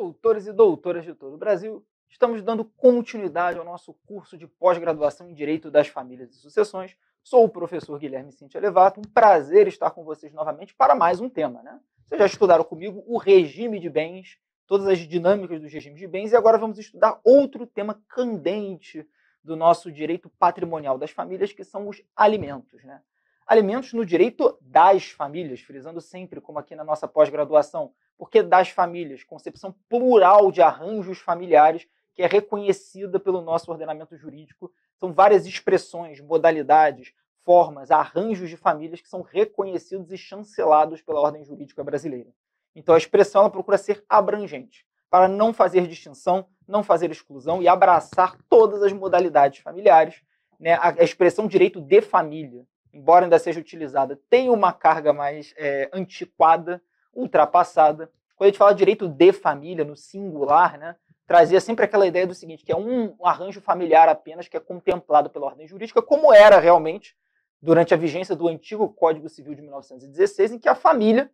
Doutores e doutoras de todo o Brasil, estamos dando continuidade ao nosso curso de pós-graduação em Direito das Famílias e Sucessões. Sou o professor Guilherme Cintia Levato, um prazer estar com vocês novamente para mais um tema, né? Vocês já estudaram comigo o regime de bens, todas as dinâmicas dos regimes de bens, e agora vamos estudar outro tema candente do nosso direito patrimonial das famílias, que são os alimentos, né? Alimentos no direito das famílias, frisando sempre, como aqui na nossa pós-graduação, porque das famílias, concepção plural de arranjos familiares, que é reconhecida pelo nosso ordenamento jurídico. São várias expressões, modalidades, formas, arranjos de famílias que são reconhecidos e chancelados pela ordem jurídica brasileira. Então a expressão ela procura ser abrangente, para não fazer distinção, não fazer exclusão e abraçar todas as modalidades familiares. Né? A expressão direito de família, embora ainda seja utilizada, tem uma carga mais antiquada, ultrapassada. Quando a gente fala direito de família, no singular, né, trazia sempre aquela ideia do seguinte, que é um arranjo familiar apenas, que é contemplado pela ordem jurídica, como era realmente durante a vigência do antigo Código Civil de 1916, em que a família,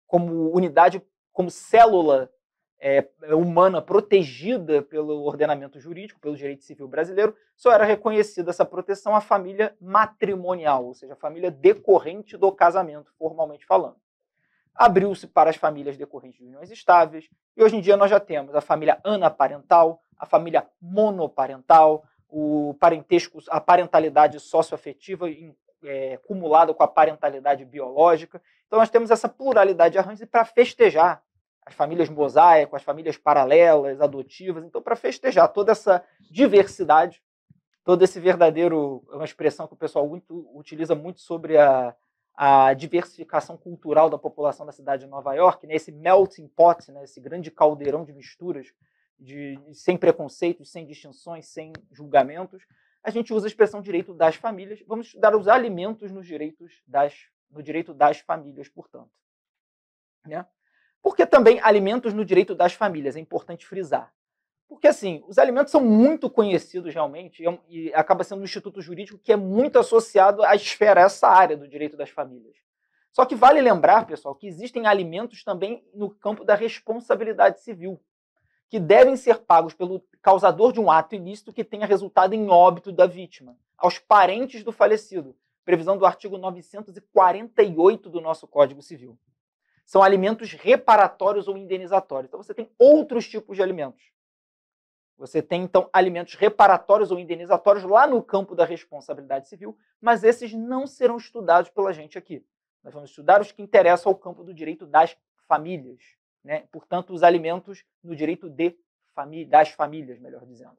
como unidade, como célula humana protegida pelo ordenamento jurídico, pelo direito civil brasileiro, só era reconhecida essa proteção à família matrimonial, ou seja, a família decorrente do casamento, formalmente falando. Abriu-se para as famílias decorrentes de uniões estáveis, e hoje em dia nós já temos a família anaparental, a família monoparental, o parentesco, a parentalidade socioafetiva cumulada com a parentalidade biológica. Então nós temos essa pluralidade de arranjos para festejar as famílias mosaico, as famílias paralelas, adotivas. Então, para festejar toda essa diversidade, todo esse verdadeiro, uma expressão que o pessoal utiliza muito sobre a diversificação cultural da população da cidade de Nova York, né, esse melting pot, né, esse grande caldeirão de misturas, sem preconceitos, sem distinções, sem julgamentos, a gente usa a expressão direito das famílias. Vamos estudar os alimentos no direito das famílias, portanto. Né? Porque também alimentos no direito das famílias, é importante frisar. Porque, assim, os alimentos são muito conhecidos realmente e acaba sendo um instituto jurídico que é muito associado à esfera, a essa área do direito das famílias. Só que vale lembrar, pessoal, que existem alimentos também no campo da responsabilidade civil, que devem ser pagos pelo causador de um ato ilícito que tenha resultado em óbito da vítima, aos parentes do falecido, previsão do artigo 948 do nosso Código Civil. São alimentos reparatórios ou indenizatórios. Então, você tem outros tipos de alimentos. Você tem, então, alimentos reparatórios ou indenizatórios lá no campo da responsabilidade civil, mas esses não serão estudados pela gente aqui. Nós vamos estudar os que interessam ao campo do direito das famílias. Né? Portanto, os alimentos no direito das famílias, melhor dizendo.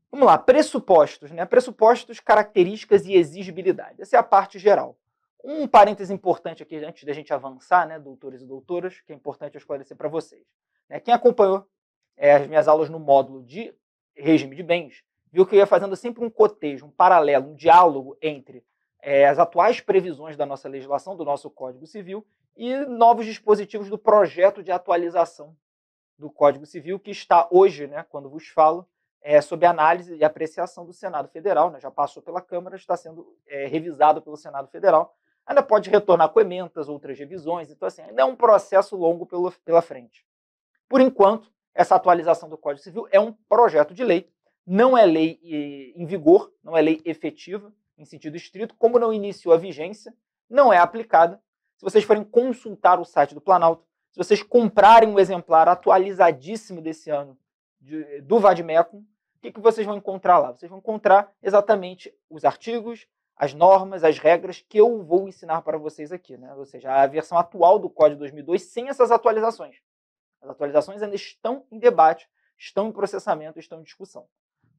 Vamos lá, pressupostos. Né? Pressupostos, características e exigibilidade. Essa é a parte geral. Um parêntese importante aqui, antes da gente avançar, né, doutores e doutoras, que é importante eu esclarecer para vocês. Né, quem acompanhou as minhas aulas no módulo de regime de bens, viu que eu ia fazendo sempre um cotejo, um paralelo, um diálogo entre as atuais previsões da nossa legislação, do nosso Código Civil, e novos dispositivos do projeto de atualização do Código Civil, que está hoje, né, quando vos falo, sob análise e apreciação do Senado Federal, né, já passou pela Câmara, está sendo revisado pelo Senado Federal. Ainda pode retornar com emendas, outras revisões, então assim, ainda é um processo longo pela frente. Por enquanto, essa atualização do Código Civil é um projeto de lei, não é lei em vigor, não é lei efetiva, em sentido estrito, como não iniciou a vigência, não é aplicada. Se vocês forem consultar o site do Planalto, se vocês comprarem um exemplar atualizadíssimo desse ano do Vademecum, o que vocês vão encontrar lá? Vocês vão encontrar exatamente os artigos, as normas, as regras que eu vou ensinar para vocês aqui, né? Ou seja, a versão atual do Código 2002 sem essas atualizações. As atualizações ainda estão em debate, estão em processamento, estão em discussão.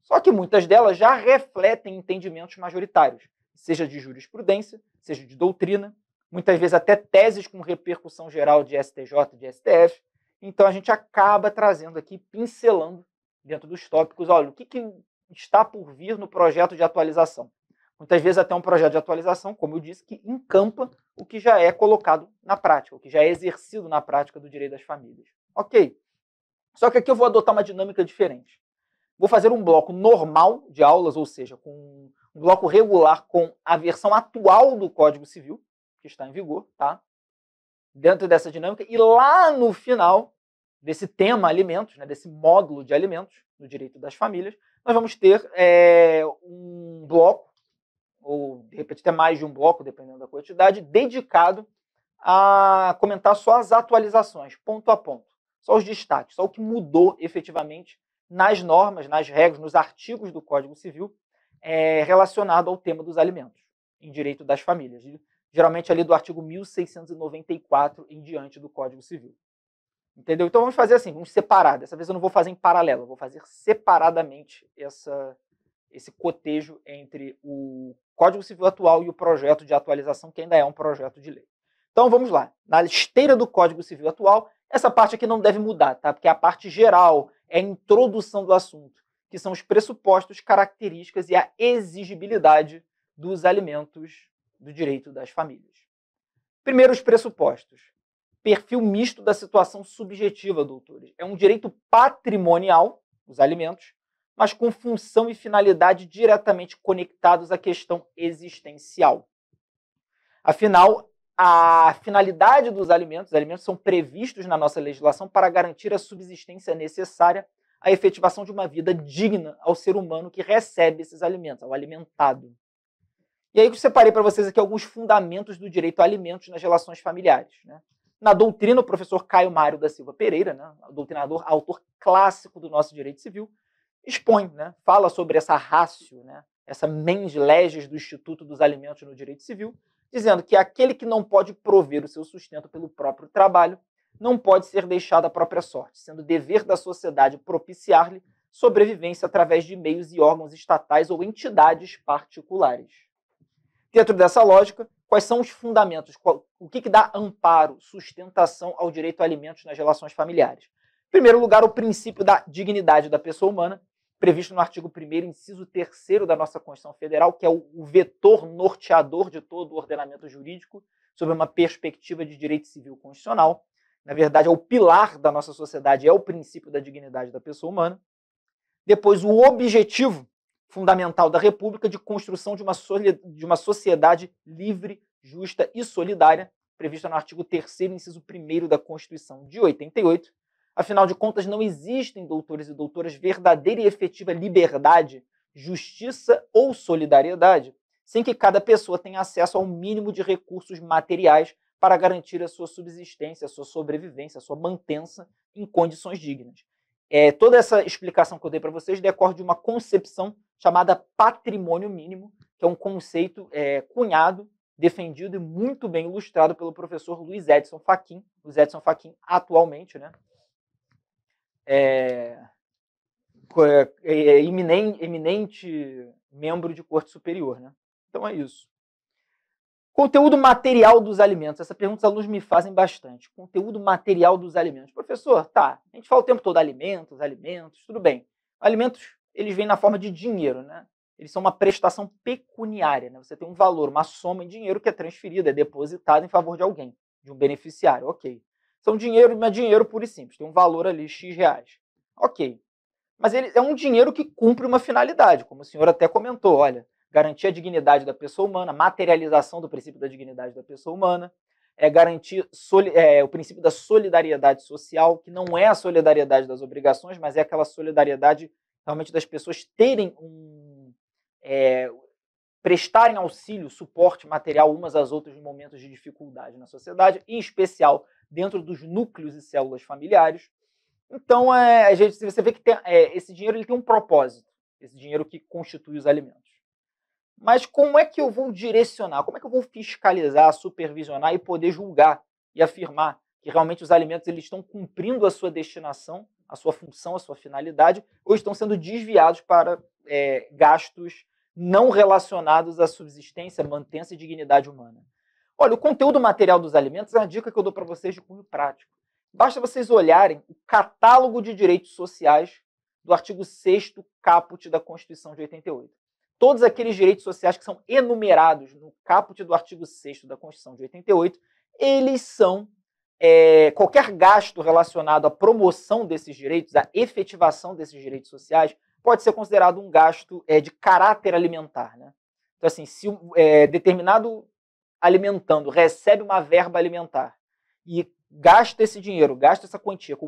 Só que muitas delas já refletem entendimentos majoritários, seja de jurisprudência, seja de doutrina, muitas vezes até teses com repercussão geral de STJ e de STF. Então a gente acaba trazendo aqui, pincelando dentro dos tópicos, olha, o que está por vir no projeto de atualização. Muitas vezes até um projeto de atualização, como eu disse, que encampa o que já é colocado na prática, o que já é exercido na prática do direito das famílias. Ok. Só que aqui eu vou adotar uma dinâmica diferente. Vou fazer um bloco normal de aulas, ou seja, com um bloco regular com a versão atual do Código Civil, que está em vigor, tá? Dentro dessa dinâmica. E lá no final, desse tema alimentos, né, desse módulo de alimentos no direito das famílias, nós vamos ter um bloco, ou de repente até mais de um bloco, dependendo da quantidade, dedicado a comentar só as atualizações, ponto a ponto, só os destaques, só o que mudou efetivamente nas normas, nas regras, nos artigos do Código Civil relacionado ao tema dos alimentos em direito das famílias, geralmente ali do artigo 1694 em diante do Código Civil. Entendeu? Então vamos fazer assim, vamos separar. Dessa vez eu não vou fazer em paralelo, eu vou fazer separadamente esse cotejo entre o Código Civil atual e o projeto de atualização, que ainda é um projeto de lei. Então vamos lá. Na esteira do Código Civil atual, essa parte aqui não deve mudar, tá? Porque é a parte geral, é a introdução do assunto, que são os pressupostos, características e a exigibilidade dos alimentos do direito das famílias. Primeiro, os pressupostos. Perfil misto da situação subjetiva, doutores. É um direito patrimonial, os alimentos, mas com função e finalidade diretamente conectados à questão existencial. Afinal, a finalidade dos alimentos, os alimentos são previstos na nossa legislação para garantir a subsistência necessária à efetivação de uma vida digna ao ser humano que recebe esses alimentos, ao alimentado. E aí eu separei para vocês aqui alguns fundamentos do direito a alimentos nas relações familiares, né? Na doutrina, o professor Caio Mário da Silva Pereira, né, doutrinador, autor clássico do nosso direito civil, expõe, né, fala sobre essa ratio, né, essa mens legis do Instituto dos Alimentos no direito civil, dizendo que aquele que não pode prover o seu sustento pelo próprio trabalho não pode ser deixado à própria sorte, sendo dever da sociedade propiciar-lhe sobrevivência através de meios e órgãos estatais ou entidades particulares. Dentro dessa lógica, quais são os fundamentos? O que dá amparo, sustentação ao direito a alimentos nas relações familiares? Em primeiro lugar, o princípio da dignidade da pessoa humana, previsto no artigo 1º, inciso 3º da nossa Constituição Federal, que é o vetor norteador de todo o ordenamento jurídico, sob uma perspectiva de direito civil constitucional. Na verdade, é o pilar da nossa sociedade, é o princípio da dignidade da pessoa humana. Depois, o objetivo fundamental da República de construção de uma sociedade livre, justa e solidária, prevista no artigo 3º, inciso 1º da Constituição de 88. Afinal de contas, não existem, doutores e doutoras, verdadeira e efetiva liberdade, justiça ou solidariedade, sem que cada pessoa tenha acesso ao mínimo de recursos materiais para garantir a sua subsistência, a sua sobrevivência, a sua mantença em condições dignas. Toda essa explicação que eu dei para vocês decorre de uma concepção chamada patrimônio mínimo, que é um conceito cunhado, defendido e muito bem ilustrado pelo professor Luiz Edson Fachin. Luiz Edson Fachin, atualmente, né, eminente membro de corte superior. Né? Então é isso. Conteúdo material dos alimentos. Essa pergunta os alunos me fazem bastante. Conteúdo material dos alimentos. Professor, tá, a gente fala o tempo todo alimentos, tudo bem. Alimentos, eles vêm na forma de dinheiro, né? Eles são uma prestação pecuniária, né? Você tem um valor, uma soma em dinheiro que é transferida, é depositada em favor de alguém, de um beneficiário, ok. São dinheiro, não é dinheiro puro e simples, tem um valor ali, X reais. Ok. Mas ele é um dinheiro que cumpre uma finalidade, como o senhor até comentou, olha, garantir a dignidade da pessoa humana, materialização do princípio da dignidade da pessoa humana, garantir o princípio da solidariedade social, que não é a solidariedade das obrigações, mas é aquela solidariedade realmente das pessoas terem prestarem auxílio, suporte material umas às outras em momentos de dificuldade na sociedade, em especial dentro dos núcleos e células familiares. Então, você vê que esse dinheiro ele tem um propósito, esse dinheiro que constitui os alimentos. Mas como é que eu vou direcionar, como é que eu vou fiscalizar, supervisionar e poder julgar e afirmar que realmente os alimentos eles estão cumprindo a sua destinação, a sua função, a sua finalidade, ou estão sendo desviados para gastos não relacionados à subsistência, mantença e dignidade humana? Olha, o conteúdo material dos alimentos é uma dica que eu dou para vocês de cunho prático. Basta vocês olharem o catálogo de direitos sociais do artigo 6º caput da Constituição de 88. Todos aqueles direitos sociais que são enumerados no caput do artigo 6º da Constituição de 88, eles são, qualquer gasto relacionado à promoção desses direitos, à efetivação desses direitos sociais, pode ser considerado um gasto de caráter alimentar. Né? Então, assim, se determinado alimentando recebe uma verba alimentar e gasta esse dinheiro, gasta essa quantia com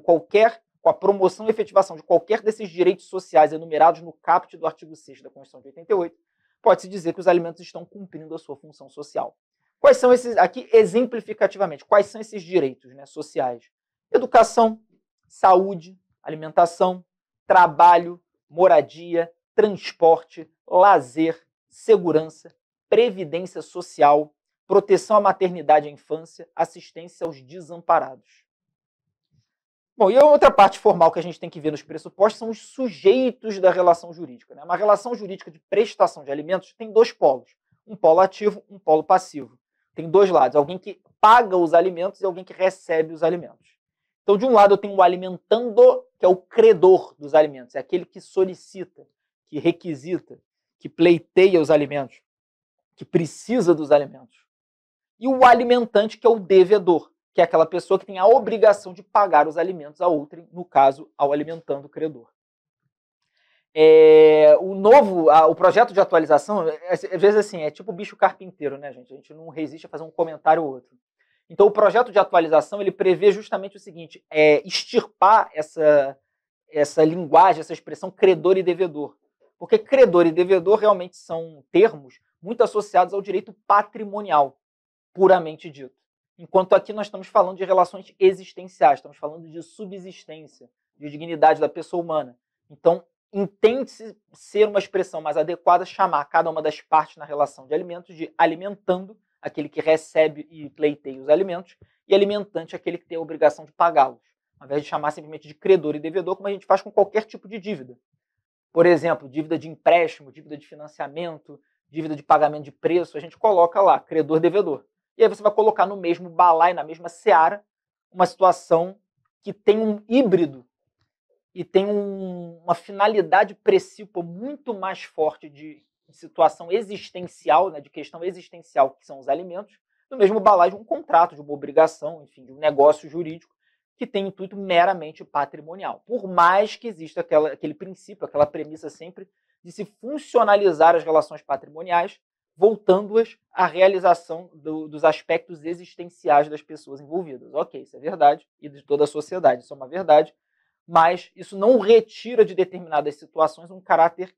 a promoção e efetivação de qualquer desses direitos sociais enumerados no caput do artigo 6º da Constituição de 88, pode-se dizer que os alimentos estão cumprindo a sua função social. Quais são esses, aqui exemplificativamente, quais são esses direitos, né, sociais? Educação, saúde, alimentação, trabalho, moradia, transporte, lazer, segurança, previdência social, proteção à maternidade e à infância, assistência aos desamparados. Bom, e a outra parte formal que a gente tem que ver nos pressupostos são os sujeitos da relação jurídica, né? Uma relação jurídica de prestação de alimentos tem dois polos, um polo ativo, um polo passivo. Tem dois lados, alguém que paga os alimentos e alguém que recebe os alimentos. Então, de um lado, eu tenho o alimentando, que é o credor dos alimentos, é aquele que solicita, que requisita, que pleiteia os alimentos, que precisa dos alimentos. E o alimentante, que é o devedor, que é aquela pessoa que tem a obrigação de pagar os alimentos a outrem, no caso, ao alimentando credor. O projeto de atualização, às vezes assim, é tipo bicho carpinteiro, né, gente? A gente não resiste a fazer um comentário ou outro. Então, o projeto de atualização, ele prevê justamente o seguinte, extirpar essa linguagem, essa expressão credor e devedor. Porque credor e devedor realmente são termos muito associados ao direito patrimonial, puramente dito. Enquanto aqui nós estamos falando de relações existenciais, estamos falando de subsistência, de dignidade da pessoa humana. Então, entende-se ser uma expressão mais adequada chamar cada uma das partes na relação de alimentos de alimentando, aquele que recebe e pleiteia os alimentos, e alimentante, aquele que tem a obrigação de pagá-los, ao invés de chamar simplesmente de credor e devedor, como a gente faz com qualquer tipo de dívida. Por exemplo, dívida de empréstimo, dívida de financiamento, dívida de pagamento de preço, a gente coloca lá, credor, devedor. E aí você vai colocar no mesmo balaio, na mesma seara, uma situação que tem um híbrido e tem uma finalidade precípua muito mais forte de situação existencial, né, de questão existencial, que são os alimentos, no mesmo balaio de um contrato, de uma obrigação, enfim, de um negócio jurídico que tem intuito meramente patrimonial. Por mais que exista aquele princípio, aquela premissa sempre de se funcionalizar as relações patrimoniais, voltando-as à realização dos aspectos existenciais das pessoas envolvidas. Ok, isso é verdade, e de toda a sociedade, isso é uma verdade, mas isso não retira de determinadas situações um caráter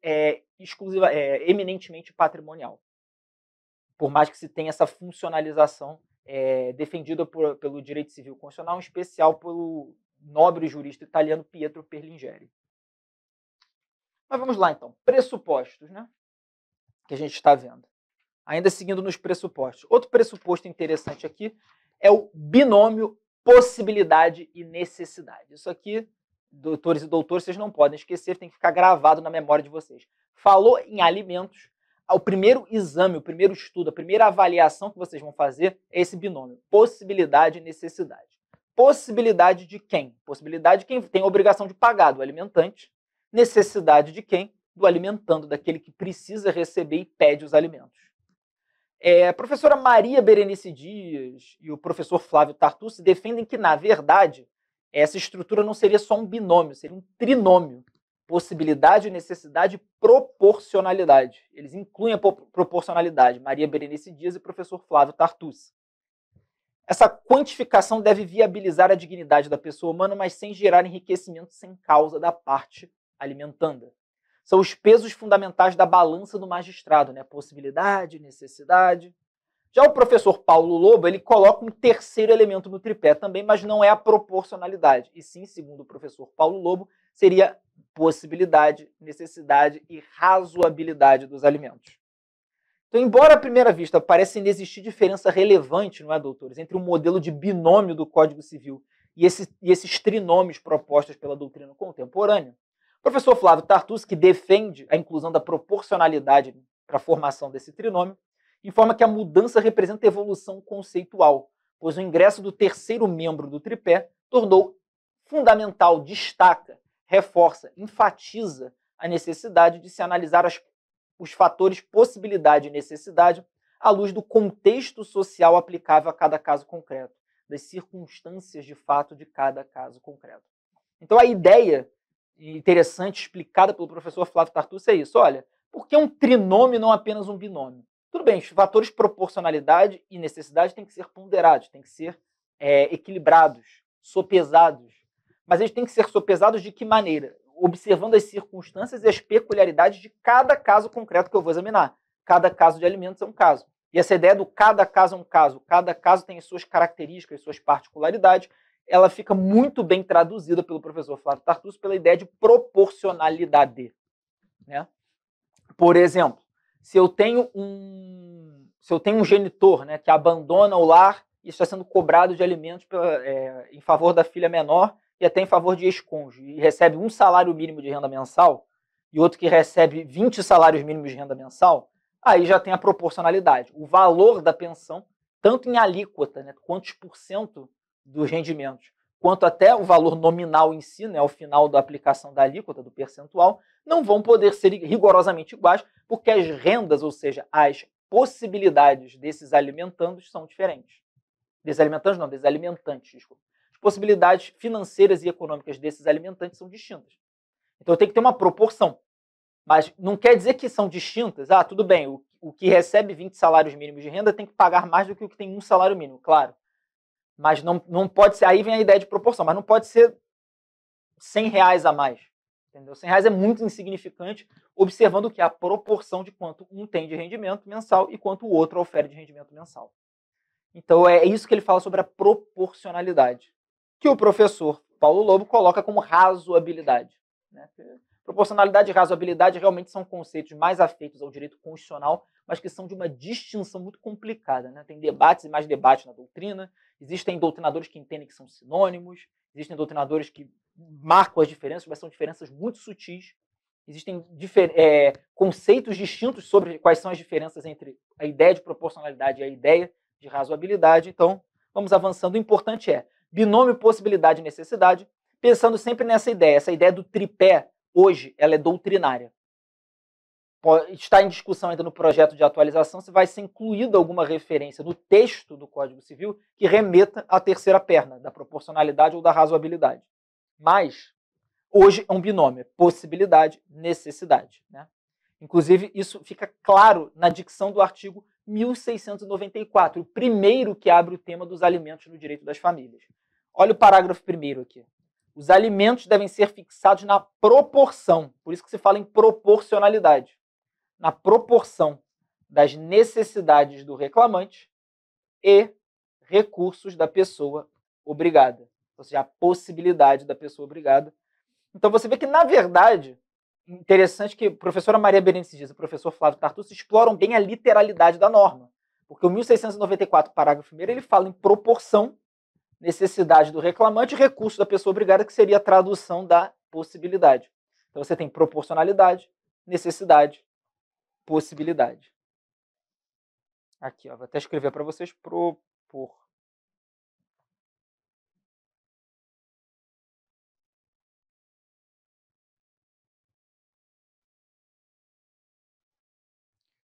eminentemente patrimonial. Por mais que se tenha essa funcionalização defendida pelo direito civil constitucional, em especial pelo nobre jurista italiano Pietro Perlingeri. Mas vamos lá, então. Pressupostos, né? Que a gente está vendo. Ainda seguindo nos pressupostos. Outro pressuposto interessante aqui é o binômio possibilidade e necessidade. Isso aqui, doutores e doutores, vocês não podem esquecer, tem que ficar gravado na memória de vocês. Falou em alimentos, o primeiro exame, o primeiro estudo, a primeira avaliação que vocês vão fazer é esse binômio, possibilidade e necessidade. Possibilidade de quem? Possibilidade de quem tem a obrigação de pagar, do alimentante. Necessidade de quem? Do alimentando, daquele que precisa receber e pede os alimentos. A professora Maria Berenice Dias e o professor Flávio Tartucci defendem que, na verdade, essa estrutura não seria só um binômio, seria um trinômio. Possibilidade, necessidade e proporcionalidade. Eles incluem a proporcionalidade, Maria Berenice Dias e o professor Flávio Tartucci. Essa quantificação deve viabilizar a dignidade da pessoa humana, mas sem gerar enriquecimento sem causa da parte alimentanda. São os pesos fundamentais da balança do magistrado, né? Possibilidade, necessidade. Já o professor Paulo Lobo, ele coloca um terceiro elemento no tripé também, mas não é a proporcionalidade. E sim, segundo o professor Paulo Lobo, seria possibilidade, necessidade e razoabilidade dos alimentos. Então, embora à primeira vista pareça inexistir diferença relevante, não é, doutores, entre o modelo de binômio do Código Civil e esses trinômios propostos pela doutrina contemporânea, o professor Flávio Tartucci, que defende a inclusão da proporcionalidade para a formação desse trinômio, informa que a mudança representa evolução conceitual, pois o ingresso do terceiro membro do tripé tornou fundamental, destaca, reforça, enfatiza a necessidade de se analisar os fatores possibilidade e necessidade à luz do contexto social aplicável a cada caso concreto, das circunstâncias de fato de cada caso concreto. Então a ideia interessante explicada pelo professor Flávio Tartucci é isso. Olha, por que um trinômio não apenas um binômio? Tudo bem, os fatores proporcionalidade e necessidade têm que ser ponderados, têm que ser equilibrados, sopesados. Mas eles têm que ser sopesados de que maneira? Observando as circunstâncias e as peculiaridades de cada caso concreto que eu vou examinar. Cada caso de alimentos é um caso. E essa ideia do cada caso é um caso, cada caso tem as suas características, as suas particularidades, ela fica muito bem traduzida pelo professor Flávio Tartucci pela ideia de proporcionalidade. Né? Por exemplo, se eu tenho um genitor, né, que abandona o lar e está sendo cobrado de alimentos em favor da filha menor e até em favor de ex-cônjuge, e recebe um salário mínimo de renda mensal, e outro que recebe 20 salários mínimos de renda mensal, aí já tem a proporcionalidade. O valor da pensão, tanto em alíquota, né, quantos por cento dos rendimentos, quanto até o valor nominal em si, né, ao final da aplicação da alíquota, do percentual, não vão poder ser rigorosamente iguais, porque as rendas, ou seja, as possibilidades desses alimentandos são diferentes. Desalimentantes, desculpa. As possibilidades financeiras e econômicas desses alimentantes são distintas. Então tem que ter uma proporção. Mas não quer dizer que são distintas. Ah, tudo bem, o que recebe 20 salários mínimos de renda tem que pagar mais do que o que tem um salário mínimo, claro. Mas não pode ser, aí vem a ideia de proporção, mas não pode ser R$100 a mais. Entendeu? R$100 é muito insignificante, observando que a proporção de quanto um tem de rendimento mensal e quanto o outro oferece de rendimento mensal. Então é isso que ele fala sobre a proporcionalidade, que o professor Paulo Lobo coloca como razoabilidade. Né? Proporcionalidade e razoabilidade realmente são conceitos mais afeitos ao direito constitucional, mas que são de uma distinção muito complicada. Né? Tem debates e mais debates na doutrina, existem doutrinadores que entendem que são sinônimos, existem doutrinadores que marcam as diferenças, mas são diferenças muito sutis. Existem conceitos distintos sobre quais são as diferenças entre a ideia de proporcionalidade e a ideia de razoabilidade. Então, vamos avançando. O importante é binômio, possibilidade e necessidade, pensando sempre nessa ideia. Essa ideia do tripé, hoje, ela é doutrinária. Está em discussão ainda no projeto de atualização se vai ser incluída alguma referência no texto do Código Civil que remeta à terceira perna, da proporcionalidade ou da razoabilidade. Mas, hoje é um binômio, possibilidade, necessidade. Né? Inclusive, isso fica claro na dicção do artigo 1694, o primeiro que abre o tema dos alimentos no direito das famílias. Olha o parágrafo primeiro aqui. Os alimentos devem ser fixados na proporção, por isso que se fala em proporcionalidade, na proporção das necessidades do reclamante e recursos da pessoa obrigada, ou seja, a possibilidade da pessoa obrigada. Então você vê que, na verdade, interessante que a professora Maria Berenice Dias e o professor Flávio Tartucci exploram bem a literalidade da norma, porque o 1694, parágrafo 1º, ele fala em proporção, necessidade do reclamante e recurso da pessoa obrigada, que seria a tradução da possibilidade. Então você tem proporcionalidade, necessidade, possibilidade. Aqui, ó, vou até escrever para vocês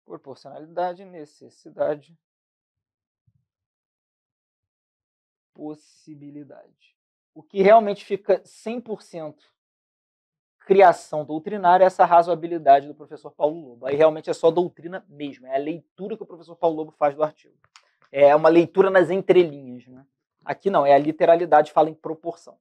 proporcionalidade, necessidade, possibilidade. O que realmente fica 100% criação doutrinária é essa razoabilidade do professor Paulo Lobo. Aí realmente é só doutrina mesmo, é a leitura que o professor Paulo Lobo faz do artigo. É uma leitura nas entrelinhas. Né? Aqui não, é a literalidade, fala em proporção.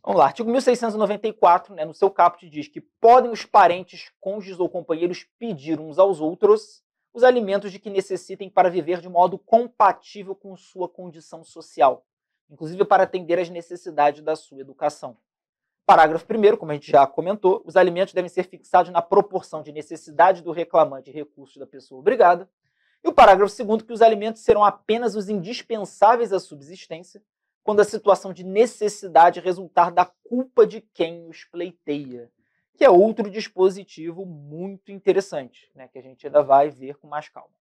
Vamos lá, artigo 1694, né, no seu caput, diz que podem os parentes, cônjuges ou companheiros pedir uns aos outros os alimentos de que necessitem para viver de modo compatível com sua condição social, inclusive para atender às necessidades da sua educação. Parágrafo 1º, como a gente já comentou, os alimentos devem ser fixados na proporção de necessidade do reclamante e recursos da pessoa obrigada. E o parágrafo 2º, que os alimentos serão apenas os indispensáveis à subsistência, quando a situação de necessidade resultar da culpa de quem os pleiteia, que é outro dispositivo muito interessante, né, que a gente ainda vai ver com mais calma.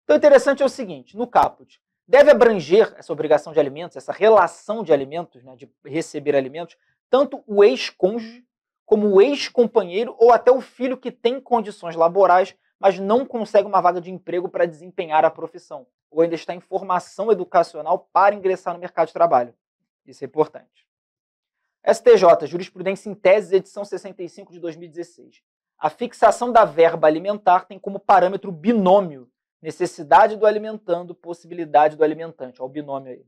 Então, o interessante é o seguinte, no caput, deve abranger essa obrigação de alimentos, essa relação de alimentos, né, de receber alimentos, tanto o ex-cônjuge, como o ex-companheiro, ou até o filho que tem condições laborais, mas não consegue uma vaga de emprego para desempenhar a profissão, ou ainda está em formação educacional para ingressar no mercado de trabalho. Isso é importante. STJ, Jurisprudência em Teses, edição 65 de 2016. A fixação da verba alimentar tem como parâmetro o binômio necessidade do alimentando, possibilidade do alimentante. Olha o binômio aí.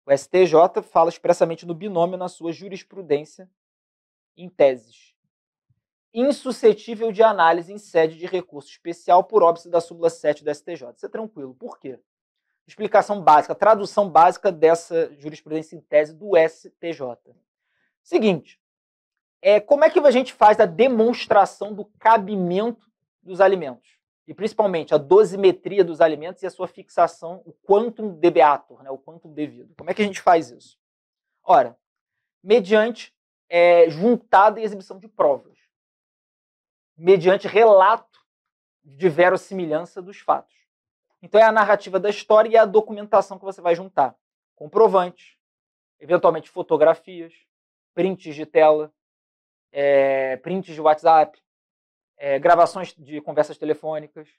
O STJ fala expressamente no binômio na sua jurisprudência em teses. Insuscetível de análise em sede de recurso especial por óbice da súmula 7 do STJ. Isso é tranquilo. Por quê? Explicação básica, tradução básica dessa jurisprudência em tese do STJ. Seguinte, como é que a gente faz a demonstração do cabimento dos alimentos? E principalmente a dosimetria dos alimentos e a sua fixação, o quantum debeatur, né, o quantum devido. Como é que a gente faz isso? Ora, mediante juntada e exibição de provas. Mediante relato de verossimilhança dos fatos. Então é a narrativa da história e a documentação que você vai juntar. Comprovantes, eventualmente fotografias, prints de tela, prints de WhatsApp, gravações de conversas telefônicas.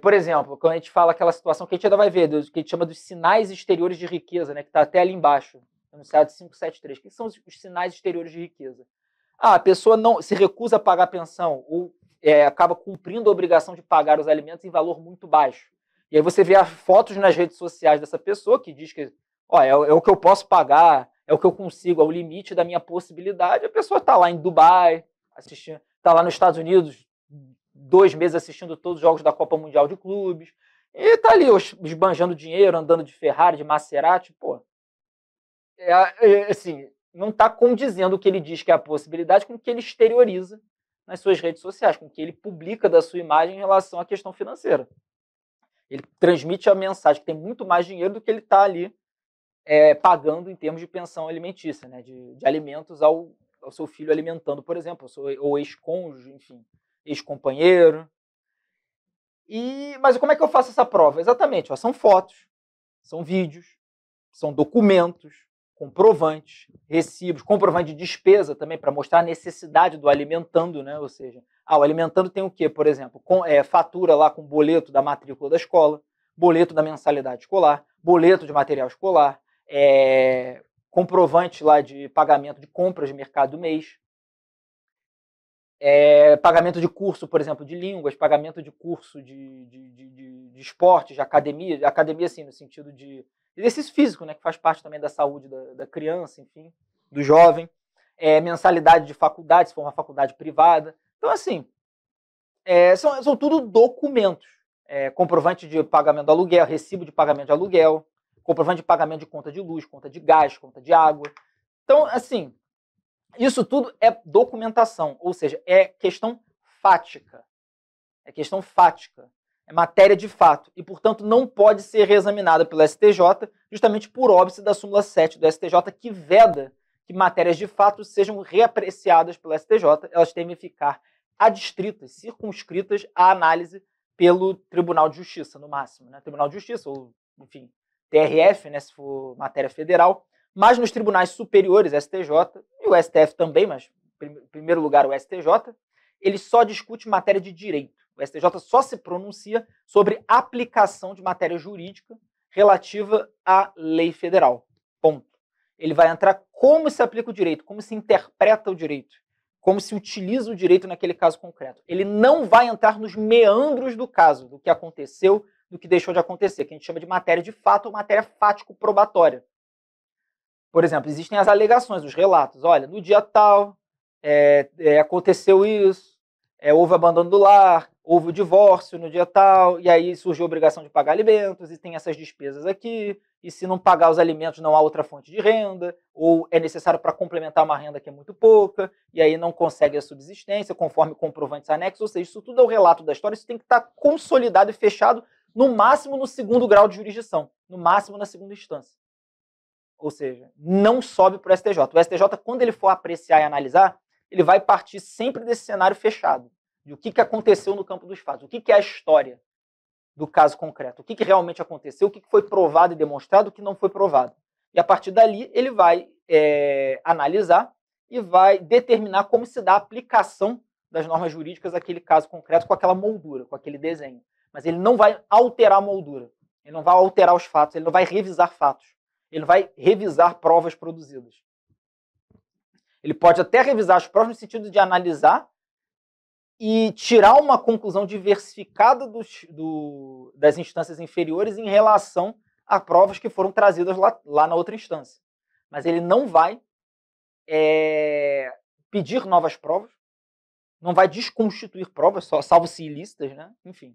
Por exemplo, quando a gente fala aquela situação que a gente ainda vai ver, que a gente chama dos sinais exteriores de riqueza, né, que está até ali embaixo, enunciado 573. O que são os sinais exteriores de riqueza? A pessoa não se recusa a pagar a pensão ou acaba cumprindo a obrigação de pagar os alimentos em valor muito baixo. E aí você vê as fotos nas redes sociais dessa pessoa que diz que é o que eu posso pagar, é o que eu consigo, é o limite da minha possibilidade. A pessoa está lá em Dubai, assistindo, está lá nos Estados Unidos, 2 meses assistindo todos os jogos da Copa Mundial de Clubes, e está ali esbanjando dinheiro, andando de Ferrari, de Maserati, pô. Assim, não está condizendo o que ele diz que é a possibilidade com o que ele exterioriza nas suas redes sociais, com o que ele publica da sua imagem em relação à questão financeira. Ele transmite a mensagem que tem muito mais dinheiro do que ele está ali pagando em termos de pensão alimentícia, né, de alimentos ao seu filho alimentando, por exemplo, ou ex-cônjuge, enfim, ex-companheiro. Mas como é que eu faço essa prova? Exatamente, são fotos, são vídeos, são documentos, comprovantes, recibos, comprovante de despesa também, para mostrar a necessidade do alimentando, né? Ou seja, o alimentando tem o quê, por exemplo? Fatura lá com boleto da matrícula da escola, boleto da mensalidade escolar, boleto de material escolar, comprovante lá de pagamento de compras de mercado do mês, pagamento de curso, por exemplo, de línguas, pagamento de curso de esporte, de academia assim, no sentido de exercício físico, né, que faz parte também da saúde da criança, enfim, do jovem, mensalidade de faculdade, se for uma faculdade privada. Então, assim, são tudo documentos. Comprovante de pagamento do aluguel, recibo de pagamento de aluguel, comprovante de pagamento de conta de luz, conta de gás, conta de água. Então, assim, isso tudo é documentação, ou seja, é questão fática. É questão fática. É matéria de fato. E, portanto, não pode ser reexaminada pelo STJ, justamente por óbice da súmula 7 do STJ, que veda que matérias de fato sejam reapreciadas pelo STJ. Elas devem ficar adstritas, circunscritas à análise pelo Tribunal de Justiça, no máximo. Né? Tribunal de Justiça, ou, enfim, TRF, né, se for matéria federal. Mas nos tribunais superiores, STJ, e o STF também, mas em primeiro lugar o STJ, ele só discute matéria de direito. O STJ só se pronuncia sobre aplicação de matéria jurídica relativa à lei federal. Ponto. Ele vai entrar como se aplica o direito, como se interpreta o direito, como se utiliza o direito naquele caso concreto. Ele não vai entrar nos meandros do caso, do que aconteceu, do que deixou de acontecer, que a gente chama de matéria de fato ou matéria fático-probatória. Por exemplo, existem as alegações, os relatos. Olha, no dia tal, aconteceu isso, houve abandono do lar, houve o divórcio no dia tal, e aí surgiu a obrigação de pagar alimentos, e tem essas despesas aqui, e se não pagar os alimentos não há outra fonte de renda, ou é necessário para complementar uma renda que é muito pouca, e aí não consegue a subsistência, conforme comprovantes anexos, ou seja, isso tudo é o relato da história, isso tem que estar consolidado e fechado, no máximo no 2º grau de jurisdição, no máximo na 2ª instância. Ou seja, não sobe para o STJ. O STJ, quando ele for apreciar e analisar, ele vai partir sempre desse cenário fechado, de o que aconteceu no campo dos fatos, o que é a história do caso concreto, o que realmente aconteceu, o que foi provado e demonstrado, o que não foi provado. E a partir dali, ele vai analisar e vai determinar como se dá a aplicação das normas jurídicas àquele caso concreto com aquela moldura, com aquele desenho. Mas ele não vai alterar a moldura, ele não vai alterar os fatos, ele não vai revisar fatos. Ele vai revisar provas produzidas. Ele pode até revisar as provas no sentido de analisar e tirar uma conclusão diversificada das instâncias inferiores em relação a provas que foram trazidas lá na outra instância. Mas ele não vai pedir novas provas, não vai desconstituir provas, salvo-se ilícitas, né? Enfim.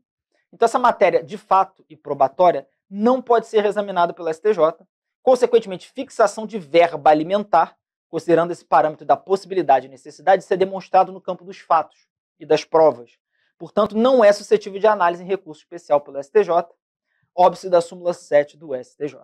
Então essa matéria de fato e probatória não pode ser reexaminada pelo STJ. Consequentemente, fixação de verba alimentar, considerando esse parâmetro da possibilidade e necessidade de ser demonstrado no campo dos fatos e das provas. Portanto, não é suscetível de análise em recurso especial pelo STJ, óbice da súmula 7 do STJ.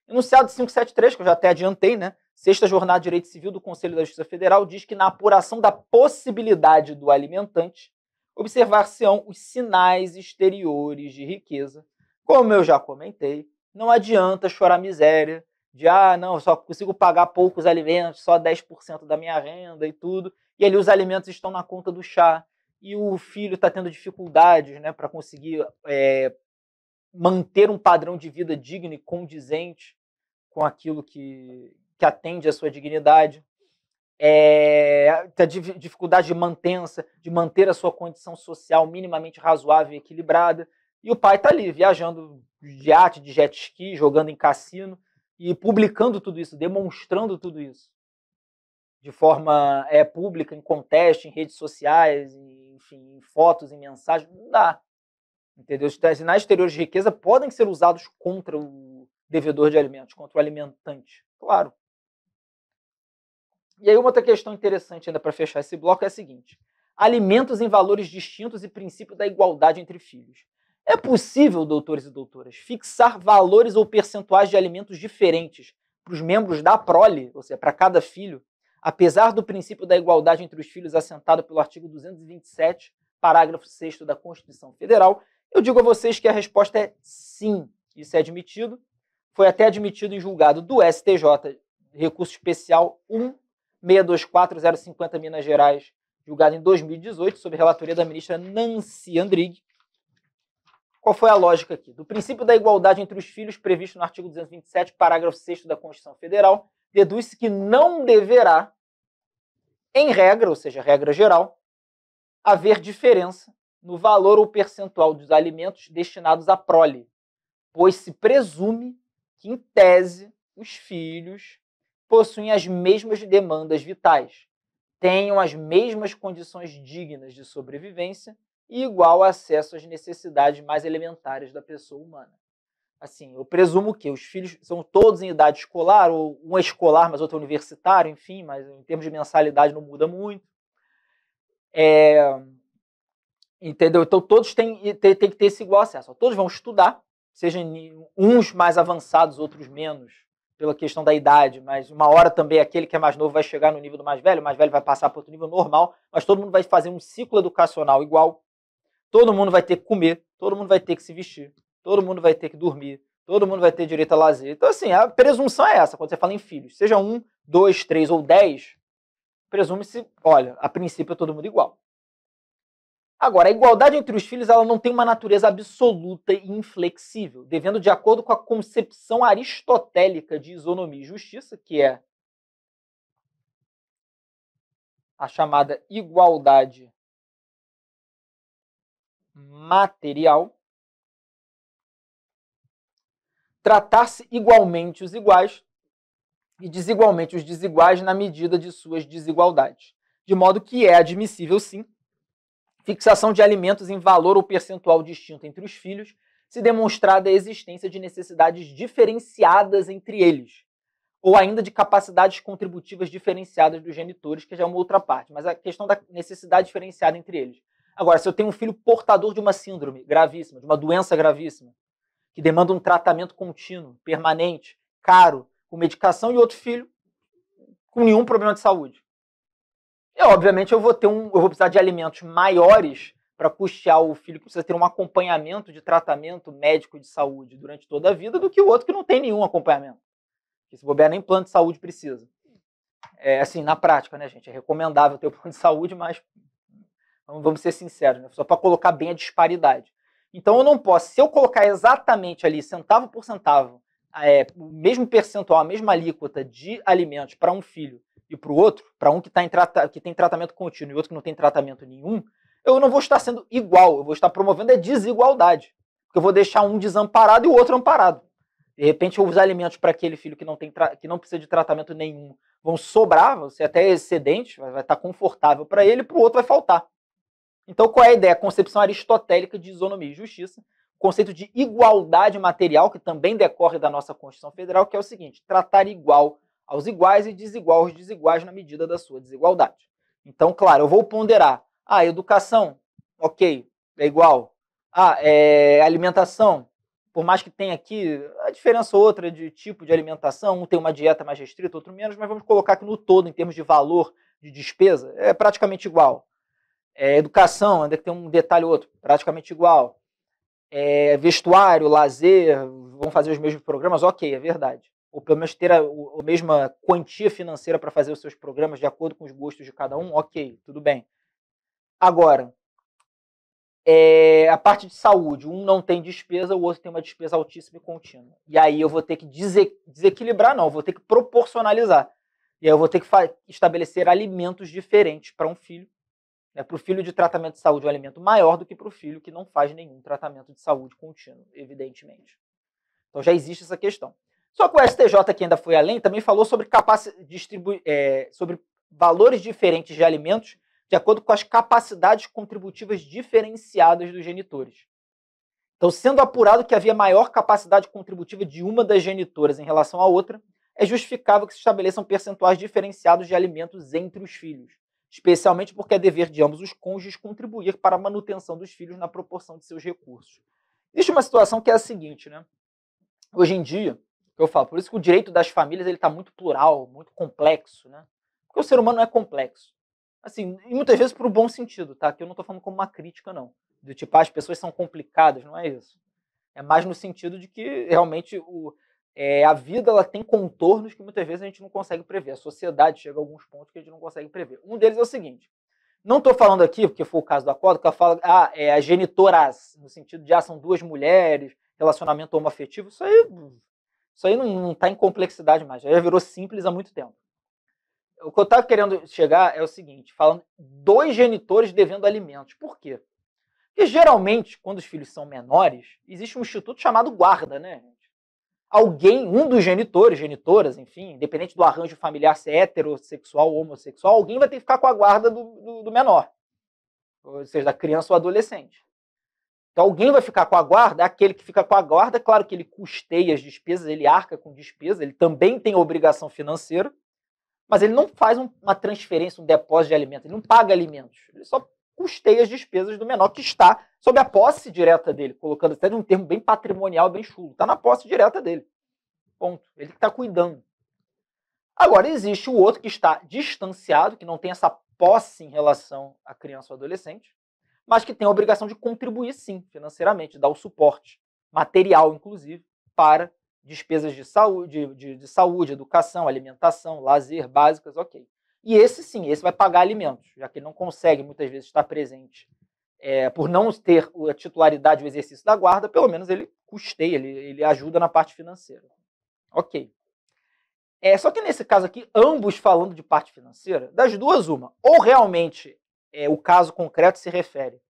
Enunciado 573, que eu já até adiantei, né? Sexta Jornada de Direito Civil do Conselho da Justiça Federal diz que na apuração da possibilidade do alimentante, observar-se-ão os sinais exteriores de riqueza. Como eu já comentei, não adianta chorar miséria de, não, eu só consigo pagar poucos alimentos, só 10% da minha renda e tudo, e ali os alimentos estão na conta do chá, e o filho está tendo dificuldades, né, para conseguir manter um padrão de vida digno e condizente com aquilo que atende à sua dignidade, tem dificuldade de manter a sua condição social minimamente razoável e equilibrada, e o pai está ali, viajando de iate, de jet ski, jogando em cassino, e publicando tudo isso, demonstrando tudo isso, de forma pública, em contexto, em redes sociais, enfim, em fotos, em mensagens, não dá. Entendeu? Os sinais exteriores de riqueza podem ser usados contra o devedor de alimentos, contra o alimentante, claro. E aí uma outra questão interessante ainda para fechar esse bloco é a seguinte: alimentos em valores distintos e princípio da igualdade entre filhos. É possível, doutores e doutoras, fixar valores ou percentuais de alimentos diferentes para os membros da prole, ou seja, para cada filho, apesar do princípio da igualdade entre os filhos assentado pelo artigo 227, parágrafo 6º da Constituição Federal? Eu digo a vocês que a resposta é sim, isso é admitido. Foi até admitido em julgado do STJ, recurso especial 1624050 Minas Gerais, julgado em 2018, sob relatoria da ministra Nancy Andrighi. Qual foi a lógica aqui? Do princípio da igualdade entre os filhos previsto no artigo 227, parágrafo 6º da Constituição Federal, deduz-se que não deverá, em regra, ou seja, regra geral, haver diferença no valor ou percentual dos alimentos destinados à prole, pois se presume que, em tese, os filhos possuem as mesmas demandas vitais, tenham as mesmas condições dignas de sobrevivência e igual acesso às necessidades mais elementares da pessoa humana. Assim, eu presumo que os filhos são todos em idade escolar, ou um é escolar, mas outro é universitário, enfim, mas em termos de mensalidade não muda muito. Entendeu? Então todos têm que ter esse igual acesso. Todos vão estudar, sejam uns mais avançados, outros menos, pela questão da idade, mas uma hora também aquele que é mais novo vai chegar no nível do mais velho, o mais velho vai passar para outro nível normal, mas todo mundo vai fazer um ciclo educacional igual, todo mundo vai ter que comer, todo mundo vai ter que se vestir, todo mundo vai ter que dormir, todo mundo vai ter direito a lazer. Então, assim, a presunção é essa, quando você fala em filhos, seja 1, 2, 3 ou 10, presume-se, olha, a princípio é todo mundo igual. Agora, a igualdade entre os filhos ela não tem uma natureza absoluta e inflexível, devendo, de acordo com a concepção aristotélica de isonomia e justiça, que é a chamada igualdade material, tratar-se igualmente os iguais e desigualmente os desiguais na medida de suas desigualdades, de modo que é admissível, sim, fixação de alimentos em valor ou percentual distinto entre os filhos, se demonstrada a existência de necessidades diferenciadas entre eles, ou ainda de capacidades contributivas diferenciadas dos genitores, que já é uma outra parte, mas a questão da necessidade diferenciada entre eles. Agora, se eu tenho um filho portador de uma síndrome gravíssima, de uma doença gravíssima, que demanda um tratamento contínuo, permanente, caro, com medicação, e outro filho com nenhum problema de saúde, obviamente eu vou precisar de alimentos maiores para custear o filho que precisa ter um acompanhamento de tratamento médico de saúde durante toda a vida do que o outro que não tem nenhum acompanhamento. Porque se bobear, nem plano de saúde precisa. Assim, na prática, né, gente? É recomendável ter o plano de saúde, mas vamos ser sinceros, né? Só para colocar bem a disparidade. Então eu não posso, se eu colocar exatamente ali, centavo por centavo, o mesmo percentual, a mesma alíquota de alimentos para um filho e para o outro, para um que tem tratamento contínuo e outro que não tem tratamento nenhum, eu não vou estar sendo igual, eu vou estar promovendo a desigualdade. Porque eu vou deixar um desamparado e o outro amparado. De repente, os alimentos para aquele filho que não precisa de tratamento nenhum vão sobrar, vão ser até excedentes, vai estar confortável para ele, para o outro vai faltar. Então, qual é a ideia? A concepção aristotélica de isonomia e justiça, o conceito de igualdade material, que também decorre da nossa Constituição Federal, que é o seguinte: tratar igual aos iguais e desigual aos desiguais na medida da sua desigualdade. Então, claro, eu vou ponderar. Educação, ok, é igual. Alimentação, por mais que tenha aqui a diferença outra de tipo de alimentação, um tem uma dieta mais restrita, outro menos, mas vamos colocar que no todo, em termos de valor de despesa, é praticamente igual. Educação, ainda que tem um detalhe ou outro, praticamente igual. Vestuário, lazer, vão fazer os mesmos programas, ok, é verdade. Ou pelo menos ter a mesma quantia financeira para fazer os seus programas de acordo com os gostos de cada um, ok, tudo bem. Agora, a parte de saúde, um não tem despesa, o outro tem uma despesa altíssima e contínua. E aí eu vou ter que desequilibrar, não, eu vou ter que proporcionalizar. E aí eu vou ter que estabelecer alimentos diferentes para um filho. Para o filho de tratamento de saúde, um alimento maior do que para o filho que não faz nenhum tratamento de saúde contínuo, evidentemente. Então já existe essa questão. Só que o STJ, que ainda foi além, também falou sobre, sobre valores diferentes de alimentos de acordo com as capacidades contributivas diferenciadas dos genitores. Então, sendo apurado que havia maior capacidade contributiva de uma das genitoras em relação à outra, é justificável que se estabeleçam percentuais diferenciados de alimentos entre os filhos, especialmente porque é dever de ambos os cônjuges contribuir para a manutenção dos filhos na proporção de seus recursos. Existe uma situação que é a seguinte, né? Hoje em dia, eu falo, por isso que o direito das famílias está muito plural, muito complexo, né? Porque o ser humano não é complexo. Assim, e muitas vezes para o bom sentido, tá? Que eu não estou falando como uma crítica, não. Do tipo, as pessoas são complicadas, não é isso. É mais no sentido de que realmente a vida ela tem contornos que muitas vezes a gente não consegue prever. A sociedade chega a alguns pontos que a gente não consegue prever. Um deles é o seguinte: não estou falando aqui, porque foi o caso do acordo, que ela fala as genitoras, no sentido de são duas mulheres, relacionamento homoafetivo. Isso aí não está em complexidade mais, já virou simples há muito tempo. O que eu estava querendo chegar é o seguinte, falando dois genitores devendo alimentos. Por quê? Porque geralmente, quando os filhos são menores, existe um instituto chamado guarda, né? Alguém, um dos genitores, genitoras, enfim, independente do arranjo familiar, se é heterossexual ou homossexual, alguém vai ter que ficar com a guarda do menor, ou seja, da criança ou adolescente. Então alguém vai ficar com a guarda, aquele que fica com a guarda, claro que ele custeia as despesas, ele arca com despesas, ele também tem obrigação financeira, mas ele não faz uma transferência, um depósito de alimentos, ele não paga alimentos, ele só custeia as despesas do menor que está sob a posse direta dele, colocando até um termo bem patrimonial, bem chulo, está na posse direta dele. Ponto. Ele que está cuidando. Agora, existe o outro que está distanciado, que não tem essa posse em relação à criança ou adolescente, mas que tem a obrigação de contribuir, sim, financeiramente, dar o suporte, material, inclusive, para despesas de saúde, educação, alimentação, lazer, básicas, ok. E esse sim, esse vai pagar alimentos, já que ele não consegue, muitas vezes, estar presente por não ter a titularidade do exercício da guarda, pelo menos ele custeia, ele ajuda na parte financeira. Ok. Só que nesse caso aqui, ambos falando de parte financeira, das duas uma, ou realmente o caso concreto se refere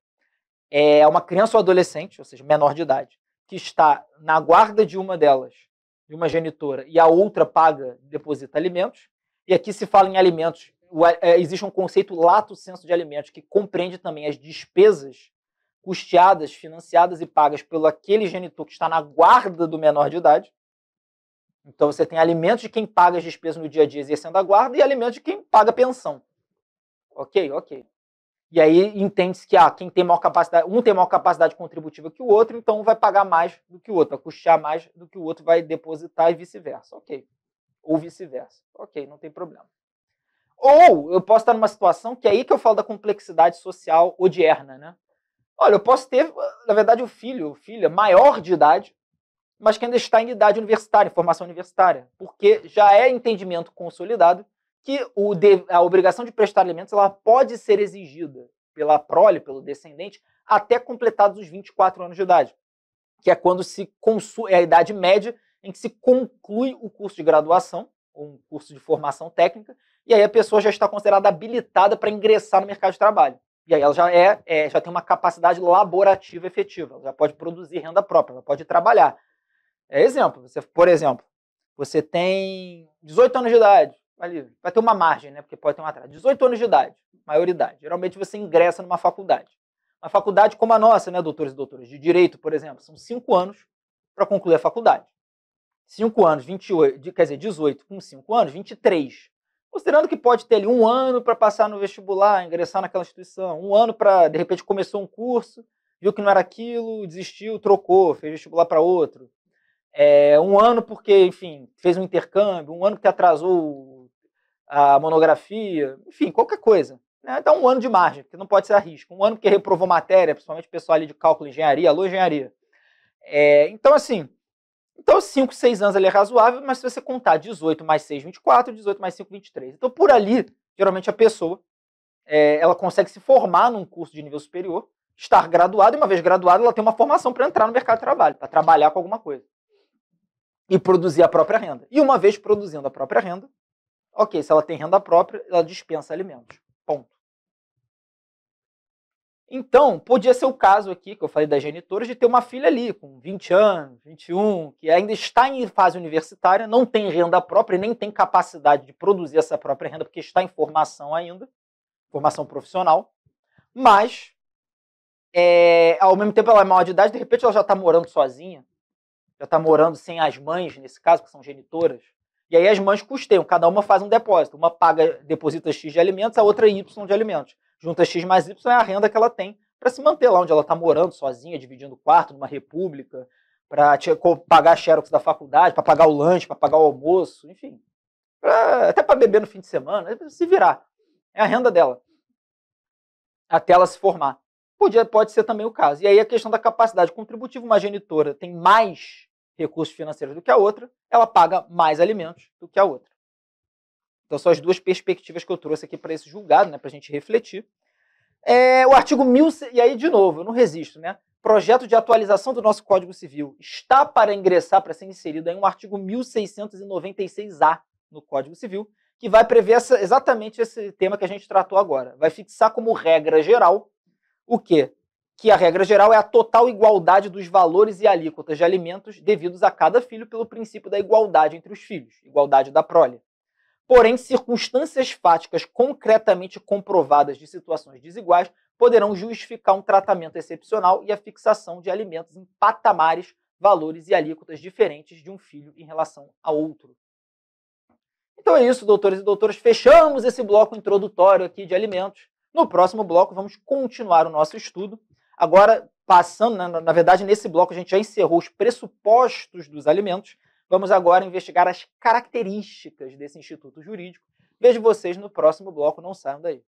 a uma criança ou adolescente, ou seja, menor de idade, que está na guarda de uma delas, de uma genitora, e a outra deposita alimentos, e aqui se fala em alimentos, existe um conceito lato sensu de alimentos, que compreende também as despesas custeadas, financiadas e pagas pelo aquele genitor que está na guarda do menor de idade. Então você tem alimentos de quem paga as despesas no dia a dia exercendo a guarda e alimentos de quem paga pensão. Ok. E aí entende-se que quem tem maior capacidade, um tem maior capacidade contributiva que o outro, então vai pagar mais do que o outro, vai custear mais do que o outro vai depositar e vice-versa. Ok. Ou vice-versa. Ok, não tem problema. Ou eu posso estar numa situação que é aí que eu falo da complexidade social odierna, né? Olha, eu posso ter, na verdade, o filha maior de idade, mas que ainda está em idade universitária, em formação universitária, porque já é entendimento consolidado que a obrigação de prestar alimentos ela pode ser exigida pela prole, pelo descendente, até completados os 24 anos de idade, que é quando é a idade média em que se conclui o curso de graduação, ou um curso de formação técnica, e aí a pessoa já está considerada habilitada para ingressar no mercado de trabalho. E aí ela já tem uma capacidade laborativa efetiva, ela já pode produzir renda própria, ela pode trabalhar. É exemplo. Por exemplo, você tem 18 anos de idade, ali, vai ter uma margem, né? Porque pode ter um atraso. 18 anos de idade, maioridade. Geralmente você ingressa numa faculdade. Uma faculdade como a nossa, né, doutores e doutoras, de Direito, por exemplo, são 5 anos para concluir a faculdade. 5 anos, 28, quer dizer, 18 com 5 anos, 23. Considerando que pode ter ali 1 ano para passar no vestibular, ingressar naquela instituição, 1 ano para, de repente, começou um curso, viu que não era aquilo, desistiu, trocou, fez vestibular para outro. 1 ano porque, enfim, fez um intercâmbio, 1 ano que atrasou a monografia, enfim, qualquer coisa. Né? Dá 1 ano de margem, que não pode ser a risco. 1 ano que reprovou matéria, principalmente o pessoal ali de cálculo e engenharia, alô engenharia. Então, assim, 5, 6 anos ali é razoável, mas se você contar 18 mais 6, 24, 18 mais 5, 23. Então, por ali, geralmente a pessoa ela consegue se formar num curso de nível superior, estar graduada, e uma vez graduada, ela tem uma formação para entrar no mercado de trabalho, para trabalhar com alguma coisa. E produzir a própria renda. E uma vez produzindo a própria renda, ok, se ela tem renda própria, ela dispensa alimentos. Ponto. Então, podia ser o caso aqui, que eu falei das genitoras, de ter uma filha ali, com 20 anos, 21, que ainda está em fase universitária, não tem renda própria e nem tem capacidade de produzir essa própria renda, porque está em formação ainda, formação profissional, mas, ao mesmo tempo ela é maior de idade, de repente ela já está morando sozinha, já está morando sem as mães, nesse caso, que são genitoras, e aí as mães custeiam, cada uma faz um depósito, uma deposita X de alimentos, a outra Y de alimentos. Junta X mais Y é a renda que ela tem para se manter lá onde ela está morando, sozinha, dividindo quarto, numa república, para pagar a xerox da faculdade, para pagar o lanche, para pagar o almoço, enfim. Até para beber no fim de semana, se virar. É a renda dela. Até ela se formar. Pode ser também o caso. E aí a questão da capacidade contributiva, uma genitora tem mais recursos financeiros do que a outra, ela paga mais alimentos do que a outra. Então são as duas perspectivas que eu trouxe aqui para esse julgado, né, para a gente refletir. O artigo 1000, e aí de novo, eu não resisto, né? Projeto de atualização do nosso Código Civil está para ingressar, para ser inserido em um artigo 1696-A no Código Civil, que vai prever exatamente esse tema que a gente tratou agora. Vai fixar como regra geral o quê? Que a regra geral é a total igualdade dos valores e alíquotas de alimentos devidos a cada filho pelo princípio da igualdade entre os filhos, igualdade da prole. Porém, circunstâncias fáticas concretamente comprovadas de situações desiguais poderão justificar um tratamento excepcional e a fixação de alimentos em patamares, valores e alíquotas diferentes de um filho em relação a outro. Então é isso, doutores e doutoras. Fechamos esse bloco introdutório aqui de alimentos. No próximo bloco, vamos continuar o nosso estudo. Agora, passando, na verdade, nesse bloco a gente já encerrou os pressupostos dos alimentos. Vamos agora investigar as características desse instituto jurídico. Vejo vocês no próximo bloco, não saiam daí.